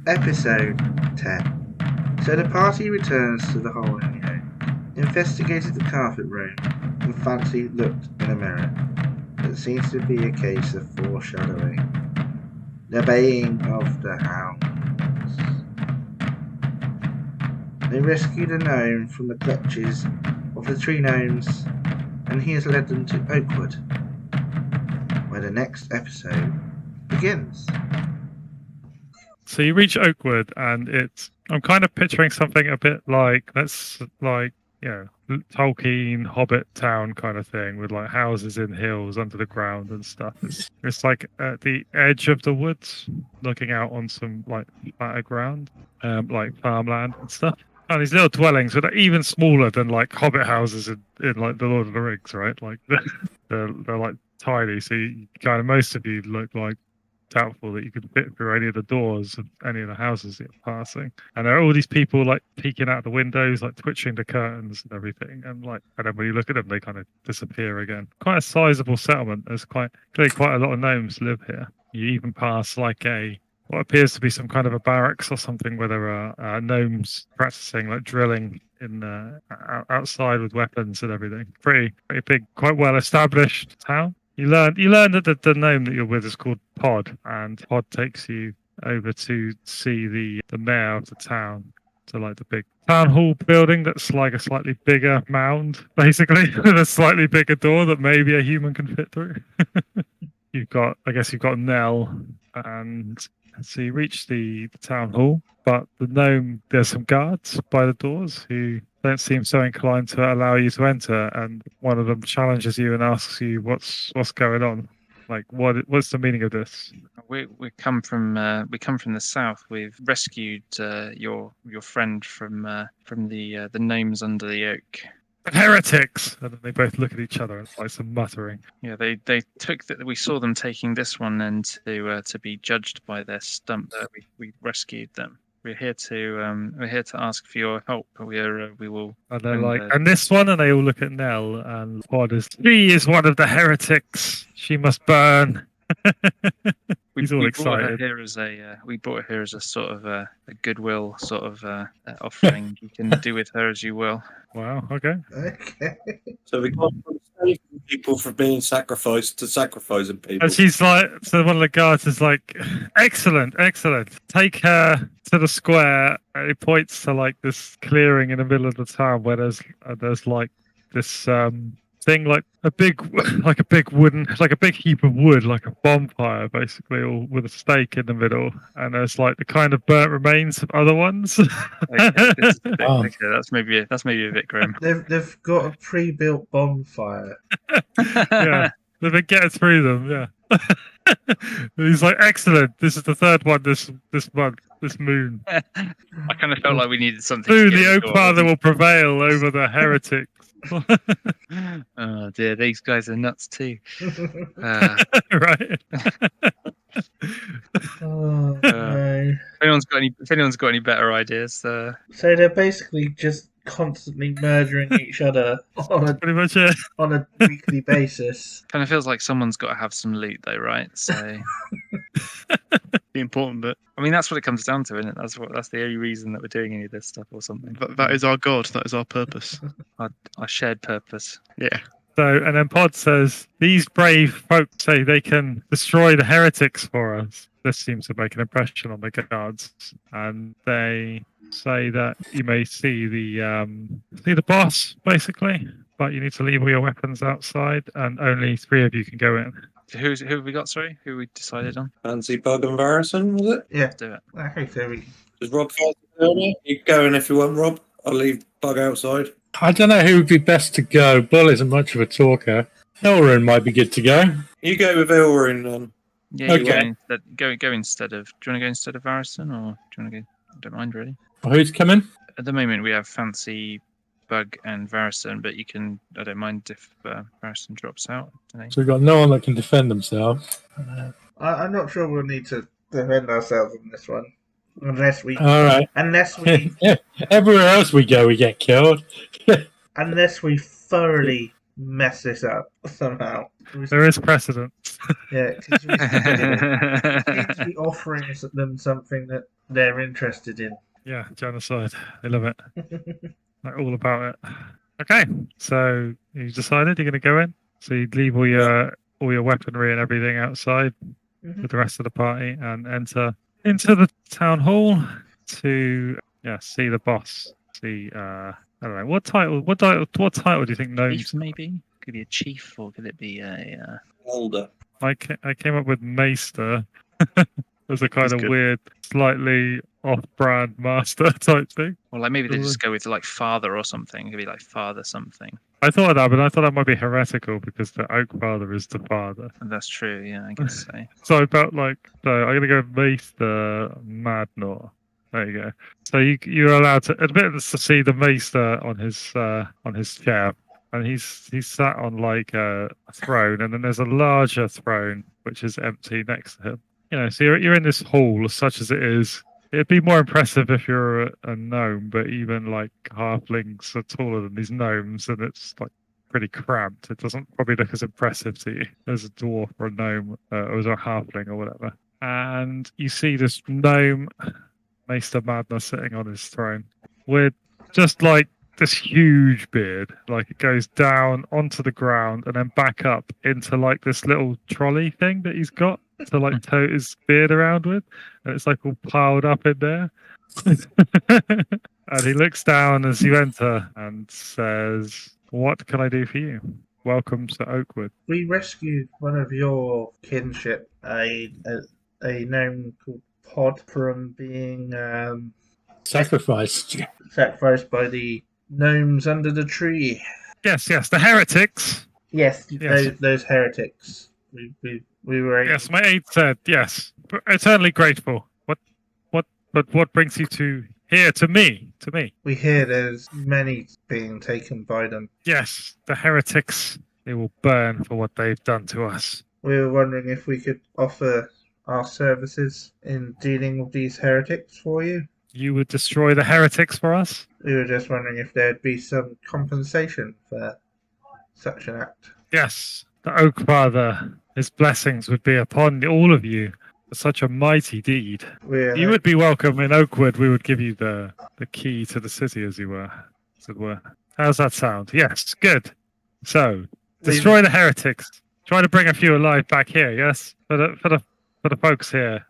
Episode 10. So the party returns to the hole in the oak, investigated the carpet room, and Fancy looked in a mirror. It seems to be a case of foreshadowing. The baying of the hounds. They rescued a gnome from the clutches of the tree gnomes, and he has led them to Oakwood, where the next episode begins. So you reach Oakwood, and I'm kind of picturing something a bit like Tolkien Hobbit town kind of thing, with like houses in hills under the ground and stuff. It's like at the edge of the woods, looking out on some like flatter ground, like farmland and stuff. And these little dwellings that are even smaller than like Hobbit houses in like the Lord of the Rings, right? Like they're like tiny. So most of you look like doubtful that you could fit through any of the doors of any of the houses that you're passing. And there are all these people like peeking out the windows, like twitching the curtains and everything. And then when you look at them, they kind of disappear again. Quite a sizable settlement. There's clearly quite a lot of gnomes live here. You even pass like what appears to be some kind of a barracks or something where there are gnomes practicing like drilling in outside with weapons and everything. Pretty big, quite well established town. You learn that the gnome that you're with is called Pod, and Pod takes you over to see the mayor of the town, to like the big town hall building that's like a slightly bigger mound, basically, with a slightly bigger door that maybe a human can fit through. You've got Nell, and so you reach the town hall, but the gnome, there's some guards by the doors who don't seem so inclined to allow you to enter, and one of them challenges you and asks you what's going on. Like, what's the meaning of this? We come from the south. We've rescued your friend from the gnomes under the oak. Heretics! And then they both look at each other and it's like some muttering. Yeah, they took that. We saw them taking this one and to be judged by their stump. We rescued them. We're here to ask for your help. We will. And they're and this one, and they all look at Nell, and she is one of the heretics. She must burn. He's all excited. We brought her here as a sort of a goodwill sort of offering. You can do with her as you will. Wow. Okay. So we got saving people from being sacrificed to sacrificing people. And she's like, so one of the guards is like, excellent. Take her to the square. And it points to like this clearing in the middle of the town where there's like this thing, like a big heap of wood, like a bonfire, basically, all with a stake in the middle, and there's like the kind of burnt remains of other ones. Okay, that's maybe a bit grim. They've got a pre-built bonfire. Yeah, they've been getting through them. Yeah. He's like, excellent. This is the third one this month, this moon. I kind of felt like we needed something. Soon the Oak Father will prevail over the heretics. Oh dear, these guys are nuts too. Right. Oh, no. If anyone's got any better ideas, so they're basically just constantly murdering each other pretty much it. On a weekly basis. Kind of feels like someone's got to have some loot, though, right? So the important bit. I mean, that's what it comes down to, isn't it? That's the only reason that we're doing any of this stuff or something. That is our god. That is our purpose. Our shared purpose. Yeah. So, and then Pod says, these brave folk say they can destroy the heretics for us. This seems to make an impression on the guards. And they say that you may see the boss, basically, but you need to leave all your weapons outside, and only 3 of you can go in. Who have we got, sorry? Who we decided on? Fancy Bug and Varison, was it? Yeah. Let's do it. Okay, so Does Rob fancy you go in if you want, Rob? I'll leave Bug outside. I don't know who would be best to go. Bull isn't much of a talker. Elrond might be good to go. You go with Elrond then. Yeah, okay. Go instead of. Do you want to go instead of Varison, or do you want to go? I don't mind really. Well, who's coming? At the moment, we have Fancy, Bug, and Varison, but you can. I don't mind if Varison drops out. So we've got no one that can defend themselves. I'm not sure we'll need to defend ourselves in this one. Unless we... All right. Unless we... Everywhere else we go, we get killed. Unless we thoroughly mess this up somehow. There is precedent. Yeah, because we seem to actually offering them something that they're interested in. Yeah, genocide. They love it. They're all about it. Okay, so you decided you're going to go in. So you leave all your weaponry and everything outside Mhm. with the rest of the party and enter into the town hall to see the boss. See, I don't know what title. What title do you think gnomes? Chief, maybe? Could be a chief, or could it be a? Older. I came up with Maester as a kind That's of good. weird, slightly off-brand master type thing. Well, like maybe they Really? just go with like father or something. It could be like father something. I thought of that, but I thought that might be heretical because the Oak Father is the father. And that's true. Yeah, I guess so. So I felt like I'm gonna go Maester Madnor. There you go. So you're allowed to admit to see the Maester on his chair, and he's sat on like a throne, and then there's a larger throne which is empty next to him. So you're in this hall, such as it is. It'd be more impressive if you're a gnome, but even like halflings are taller than these gnomes, and it's like pretty cramped. It doesn't probably look as impressive to you as a dwarf or a gnome or as a halfling or whatever. And you see this gnome, Maester Madness, sitting on his throne with just like this huge beard. Like it goes down onto the ground and then back up into like this little trolley thing that he's got to like tote his beard around with. And it's like all piled up in there. And he looks down as you enter and says, "What can I do for you? Welcome to Oakwood." We rescued one of your kinship, a gnome called Pod, from being Sacrificed. sacrificed by the gnomes under the tree. Yes, the heretics. Yes, Yes. those heretics. We were able. Yes, my aide said yes. Eternally grateful. What brings you to me? We hear there's many being taken by them. Yes, the heretics. They will burn for what they've done to us. We were wondering if we could offer our services in dealing with these heretics for you. You would destroy the heretics for us? We were just wondering if there'd be some compensation for such an act. Yes, the Oak Father. His blessings would be upon all of you for such a mighty deed. You would be welcome in Oakwood. We would give you the key to the city, as it were. How's that sound? Yes, good. So, destroy the heretics. Try to bring a few alive back here. Yes, for the folks here.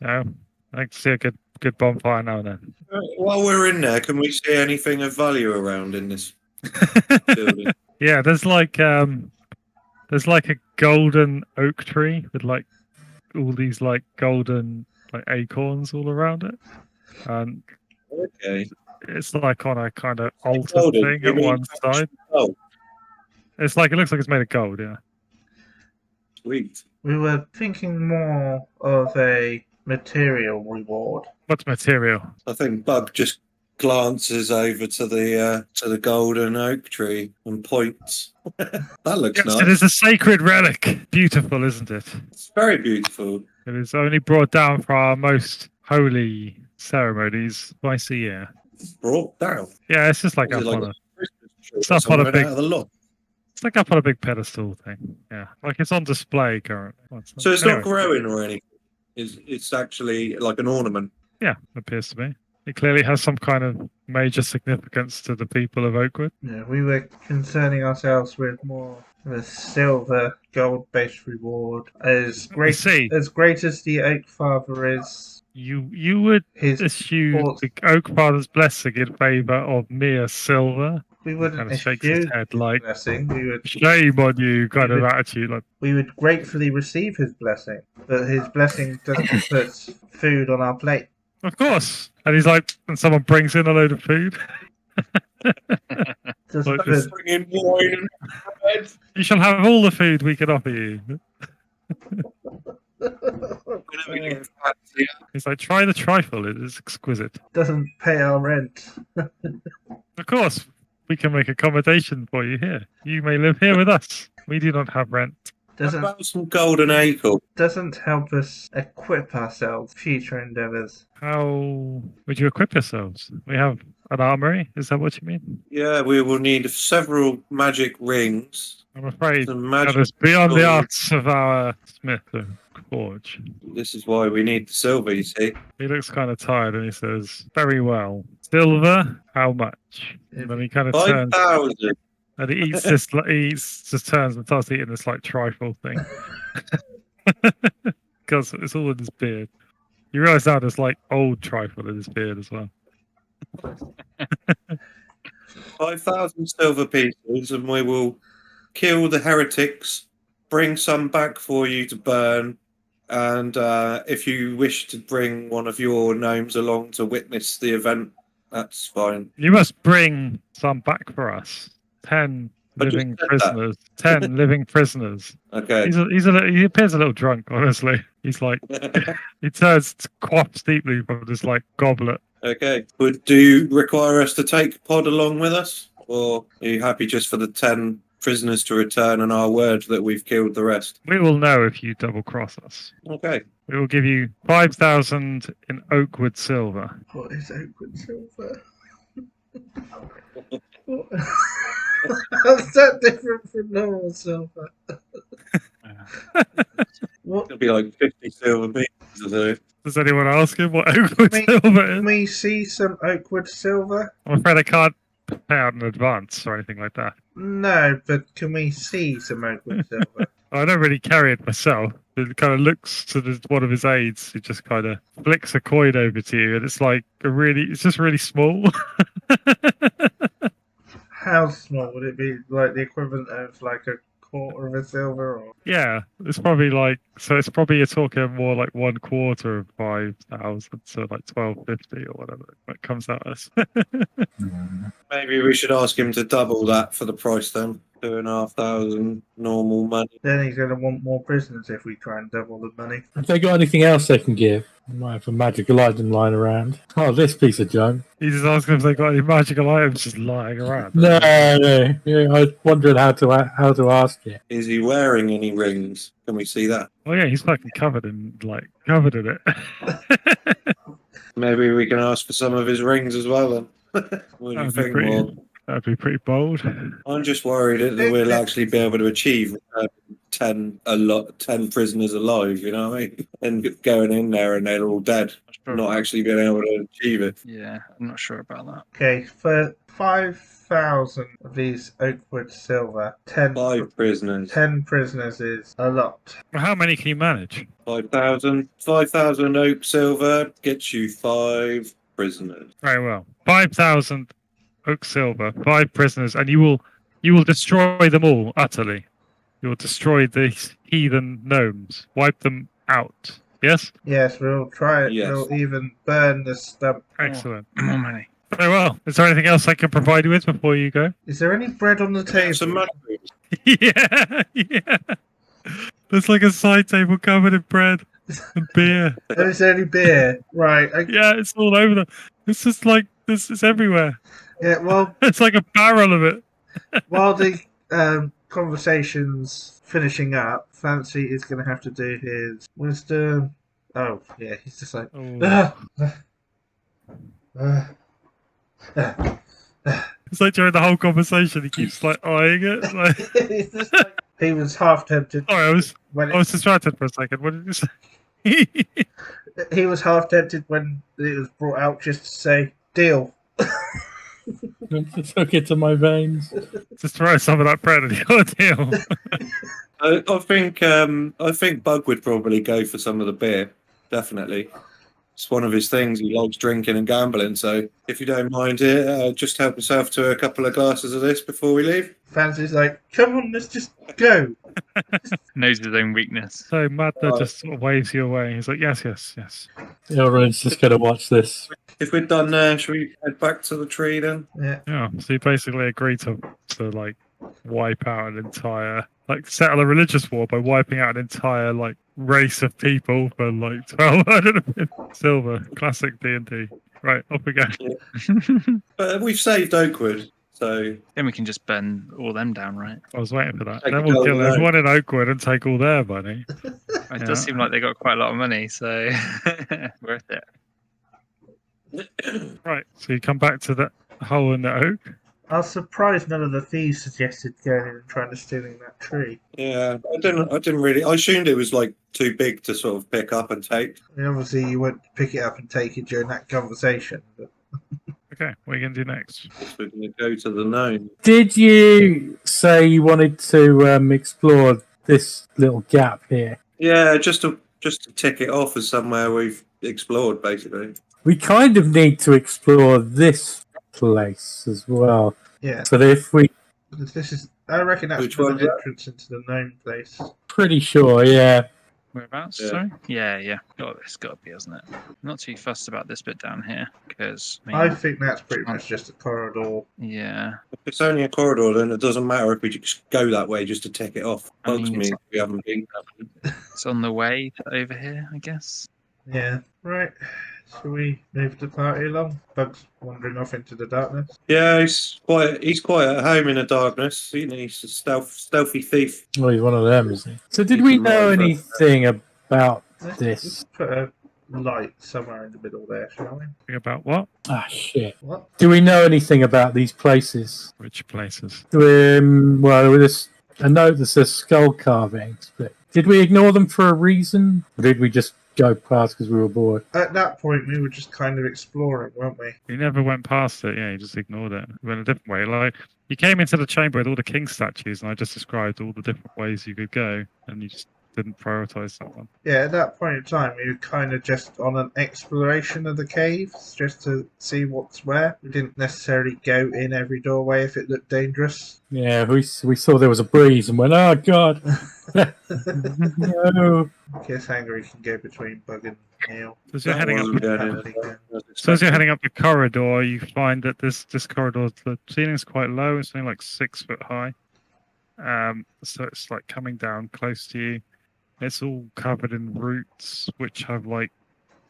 I'd like to see a good bonfire now and then. While we're in there, can we see anything of value around in this building? Yeah, there's like a golden oak tree with like all these like golden like acorns all around it, and Okay. it's like on a kind of altar Golden, thing you at mean one side. Oh, It looks like it's made of gold. Yeah. sweet. We were thinking more of a material reward. What's material? I think Bug just glances over to the golden oak tree and points. That looks Yes, nice. it is a sacred relic. Beautiful, isn't it? It's very beautiful. It is only brought down for our most holy ceremonies twice a year. Brought down. Yeah, it's just like Was up it like on a a. Christmas tree It's or up on a something big- out of the lot? It's like up on a big pedestal thing. Yeah, like it's on display currently. So it's Anyway. not growing or anything. It's actually like an ornament. Yeah, appears to be. It clearly has some kind of major significance to the people of Oakwood. Yeah, we were concerning ourselves with more of a silver, gold-based reward. As great see. as great as the Oak Father is, You would his eschew thoughts- the Oak Father's blessing in favour of mere silver. we wouldn't Kind of shakes his eschew head his like, blessing. shame on you, kind of attitude. Like, We would gratefully receive his blessing, but his blessing doesn't put food on our plate. of course. And he's like, and someone brings in a load of food. Just Like put- this. Bring in wine and bread. You shall have all the food we can offer you. Whenever we get fancy. He's like, try the trifle. It is exquisite. doesn't pay our rent. Of course, we can make accommodation for you here. You may live here with us. We do not have rent. How Doesn't about some golden acorn? doesn't help us equip ourselves for future endeavors. How would you equip yourselves? We have an armory. Is that what you mean? Yeah, we will need several magic rings. I'm afraid Some that magic. is beyond the tools. arts of our smith. forge. This is why we need the silver, you see. He looks kind of tired and he says, "Very well. Silver, how much?" And then he kind of turns 5,000. and he eats this. He eats, just turns and starts eating this like trifle thing because it's all in his beard. You realise now there's like old trifle in his beard as well. 5,000 silver pieces, and we will kill the heretics, bring some back for you to burn, and if you wish to bring one of your gnomes along to witness the event, that's fine. You must bring some back for us. 10 I just living said that. prisoners. 10 living prisoners. Okay. He appears a little drunk, honestly. He's like, he turns quaffs deeply from this like goblet. Okay. Do you require us to take Pod along with us? Or are you happy just for the 10 prisoners to return and our word that we've killed the rest? We will know if you double cross us. Okay. We will give you 5,000 in Oakwood silver. What is Oakwood silver? What? How's that different from normal silver? What? It'll be like 50 silver pieces or so. Does anyone ask him what Oakwood Can silver is? we see some Oakwood silver? I'm afraid I can't pay out in advance or anything like that. No, but can we see some Oakwood silver? I don't really carry it myself. It kind of looks to one of his aides. He just kind of flicks a coin over to you, and it's like it's just really small. How small would it be? Like the equivalent of like a quarter of a silver? Or Yeah, it's probably it's probably you're talking more like 1/4 of 5,000, so like 1250 or whatever that comes out as. Maybe we should ask him to double that for the price then. 2,500 normal money. then he's going to want more prisoners if we try and double the money. Have they got anything else they can give? They might have a magical item lying around. Oh, this piece of junk. He's just asking if they got any magical items just lying around. No. Yeah, I was wondering how to ask you. Is he wearing any rings? Can we see that? Oh yeah, he's fucking covered in it. Maybe we can ask for some of his rings as well then. What do you That'd be think, pretty- Morg? That'd be pretty bold. I'm just worried that we'll actually be able to achieve 10 prisoners alive, you know what I mean? And going in there and they're all dead, not actually being able to achieve it. Yeah, I'm not sure about that. Okay, for 5,000 of these Oakwood silver, 10 prisoners. 10 prisoners is a lot. Well, how many can you manage? 5,000 oak silver gets you 5 prisoners. Very well. 5,000 oak silver, 5 prisoners, and you will destroy them all utterly. You will destroy these heathen gnomes, wipe them out. Yes? Yes, we'll try it. Yes. We'll even burn the stump. Excellent. More money. Very well. Is there anything else I can provide you with before you go? Is there any bread on the table? Some mushrooms. Yeah. There's like a side table covered in bread and beer. Is there any beer? Right. Yeah, it's all over them. It's just like this is everywhere. Yeah, well, It's like a barrel of it. while the conversation's finishing up, Fancy is going to have to do his wisdom. Oh, yeah, he's just like... Oh. It's like during the whole conversation, he keeps like eyeing it. Like, He's just like- he was half tempted. sorry, When I was distracted for a second. What did you say? he was half tempted when it was brought out just to say, deal. Took it to my veins. Just throw some of that bread and you got a deal. I think Bug would probably go for some of the beer. Definitely. It's one of his things. He likes drinking and gambling. So if you don't mind it, just help yourself to a couple of glasses of this before we leave. Fancy's like, come on, let's just go. Knows his own weakness. So Madna just sort of waves you away. He's like, yes. Elrond's just going to watch this. If we're done there, should we head back to the tree then? Yeah. Yeah. So you basically agree to like wipe out an entire, like settle a religious war by wiping out an entire like race of people for like 1,200 silver. Classic D&D. Right, off we go. But we've saved Oakwood, so Then we can just burn all them down, right? I was waiting for that. Take Then a we'll kill golden everyone in Oakwood and take all their money. It Yeah. does seem like they got quite a lot of money, so worth it. Right. So you come back to the hole in the oak. I was surprised none of the thieves suggested going in and trying to stealing that tree. Yeah, I didn't really. I assumed it was like too big to sort of pick up and take. I mean, obviously, you won't pick it up and take it during that conversation. But Okay, what are you going to do next? Guess we're going to go to the gnome. Did you say you wanted to explore this little gap here? Yeah, just to tick it off as somewhere we've explored, basically. We kind of need to explore this place as well. yeah, So that if we, this is. I reckon that's Which the one's that? entrance into the gnome place. pretty sure, yeah. Whereabouts? Yeah. Sorry. Yeah. It's got to be, hasn't it? Not too fussed about this bit down here because I think that's pretty much just a corridor. yeah. If it's only a corridor, then it doesn't matter if we just go that way just to tick it off. I Bugs mean, me it's- if we haven't been. It's on the way over here, I guess. Yeah, right. Shall we move the party along? Bugs wandering off into the darkness. Yeah, he's quite at home in the darkness. He's a stealthy thief. Well, he's one of them, isn't he? So did He's we a know right anything about Let's this? put a light somewhere in the middle there, shall we? Think about what? Ah, shit. What? Do we know anything about these places? Which places? Well, there was a note that says skull carvings, but did we ignore them for a reason? Or did we just go past because we were bored? At that point, we were just kind of exploring, weren't we? You never went past it, yeah, you just ignored it. You went a different way. Like, you came into the chamber with all the king statues, and I just described all the different ways you could go, and you just didn't prioritize that one. Yeah, at that point in time, we were kind of just on an exploration of the caves, just to see what's where. We didn't necessarily go in every doorway if it looked dangerous. Yeah, we saw there was a breeze and went, oh, God. No. Guess Angry can go between Bug and Neil. So as you're That heading up, wasn't going that in would be as good. so as you're heading up the corridor, you find that this corridor, the ceiling's quite low. It's only like 6 foot high. So it's like coming down close to you. It's all covered in roots, which have like,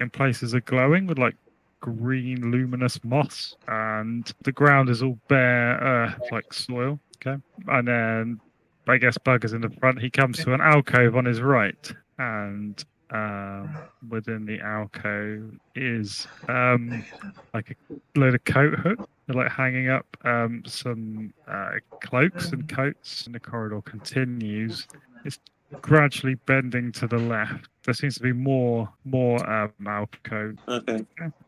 in places are glowing with like green luminous moss, and the ground is all bare earth, like soil. Okay, and then I guess Bug is in the front. He comes to an alcove on his right, and within the alcove is like a load of coat hooks. They're like hanging up some cloaks and coats, and the corridor continues. It's gradually bending to the left. There seems to be more alcove. Okay.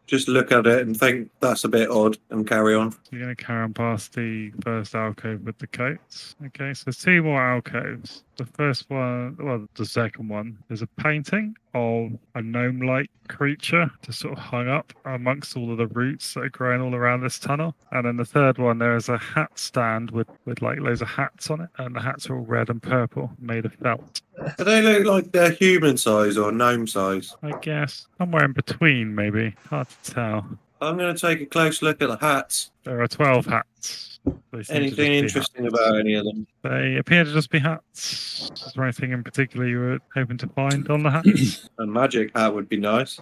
Just look at it and think that's a bit odd and carry on. You're going to carry on past the first alcove with the coats. Okay, so there's 2 more alcoves. The first one, well, the second one, there's a painting of a gnome-like creature just sort of hung up amongst all of the roots that are growing all around this tunnel. And then the third one, there is a hat stand with like loads of hats on it, and the hats are all red and purple, made of felt. Do they look like they're human size or gnome size? I guess somewhere in between, maybe. Hard to tell. I'm going to take a close look at the hats. There are 12 hats. They seem to just Anything be interesting hats. about any of them? They appear to just be hats. Is there anything in particular you were hoping to find on the hats? A magic hat would be nice.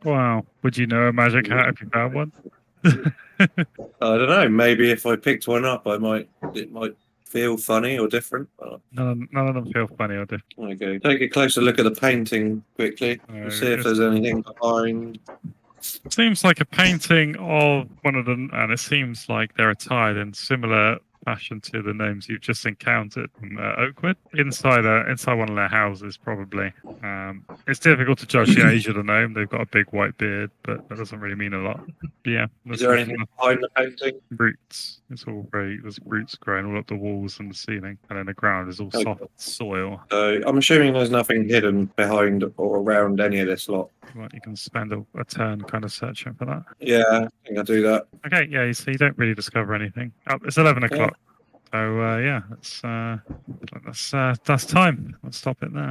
Wow. Would you know a magic hat if you found one? I don't know. Maybe if I picked one up, it might feel funny or different. None of them feel funny or different. Okay. Take a closer look at the painting quickly. And see if there's anything behind. Seems like a painting of one of them, and it seems like they're attired in similar fashion to the gnomes you've just encountered from Oakwood. Inside one of their houses, probably. It's difficult to judge the age of the gnome. They've got a big white beard, but that doesn't really mean a lot. Yeah. Is there anything behind the painting? Roots. It's all there's roots growing all up the walls and the ceiling, and then the ground is all Okay. soft soil. So I'm assuming there's nothing hidden behind or around any of this lot. Right, you can spend a turn kind of searching for that. Yeah, I think I'll do that. Okay, yeah, so you don't really discover anything. Oh, it's 11 o'clock. So yeah, that's time. Let's stop it there.